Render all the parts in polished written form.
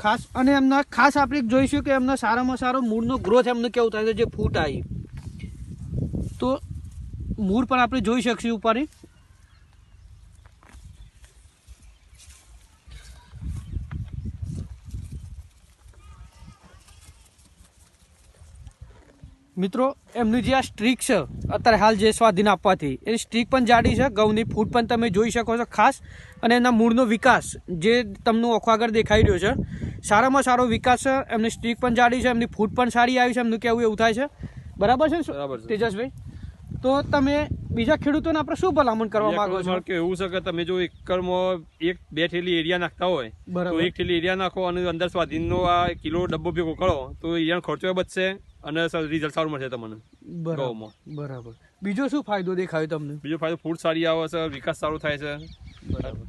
ખાસ અને એમના ખાસ આપણે જોઈશું કે એમના સારામાં સારો મૂળનો ગ્રોથ એમને કેવું થાય છે, જે ફૂટ આવી તો મૂળ પણ આપણે જોઈ શકશું ઉપર. મિત્રો એમની જે આ સ્ટ્રીક છે અત્યારે હાલ જે સ્વાધીન આપવાથી એની સ્ટ્રીક પણ જાડી છે, ઘઉંની ફૂટ પણ તમે જોઈ શકો છો ખાસ. અને એના મૂળનો વિકાસ જે તમને ઓખો આગળ દેખાઈ રહ્યો છે, સારામાં સારો વિકાસ છે. એમની સ્ટ્રીક પણ જાડી છે, એમની ફૂટ પણ સારી આવી છે, એમનું કેવું એવું થાય છે. બરાબર છે તેજસભાઈ? તો તમે બીજા ખેડૂતોને આપણે શું ભલામણ કરવા માંગો છો? કે એવું છે કે તમે જો એકરમાં 1-2 થેલી એરિયા નાખતા હોય તો 1 થેલી એરિયા નાખો અને અંદર સ્વાધીનનો આ કિલો ડબ્બો ભેગો કરો તો એરિયાનો ખર્ચો બચશે અને રિઝલ્ટ સારું મળશે તમને. બરાબર. બીજો શું ફાયદો દેખાયો તમને? બીજો ફાયદો ફૂટ સારી આવે છે, વિકાસ સારો થાય છે. બરાબર.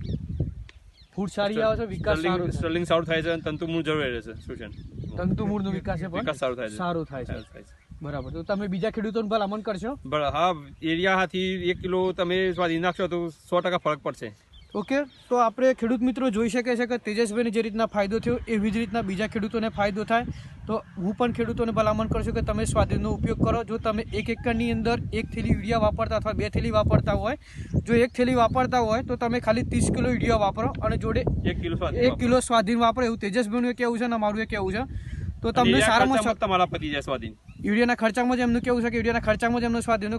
ફૂટ સારી આવે છે, વિકાસ સ્ટર્લિંગ સારું થાય છે અને તંતુ મૂળ જરૂરી રહે છે. શું છે? તંતુ મૂળનો વિકાસ સારો થાય છે. સારો થાય છે. બરાબર. તો તમે બીજા ખેડૂતોને ભલામણ કરશો? હા, એરિયાથી 1 કિલો તમે સ્વાધીન નાખશો તો 100% ફરક પડશે. ઓકે. તો આપણે ખેડૂત મિત્રો જોઈ શકે છે કે તેજસભાઈને જે રીતના ફાયદો થયો એવી જ રીતના બીજા ખેડૂતોને ફાયદો થાય. તો હું પણ ખેડૂતોને ભલામણ કરું છું કે તમે સ્વાધીનનો ઉપયોગ કરો. જો તમે 1 એકરની અંદર 1 થેલી યુરિયા વાપરતા અથવા 2 થેલી વાપરતા હોય, જો 1 થેલી વાપરતા હોય તો તમે ખાલી 30 કિલો યુરિયા વાપરો અને જોડે 1 કિલો સ્વાધીન વાપરો. એવું તેજસભાઈનું કેવું છે અને મારું એ કેવું છે. તો તમને સારામાં તમારા પતી જાય સ્વાધીન. યુરિયાના ખર્ચામાં જ એમનું કેવું છે કે યુરિયાના ખર્ચામાં જ એમનો સ્વાધીનનો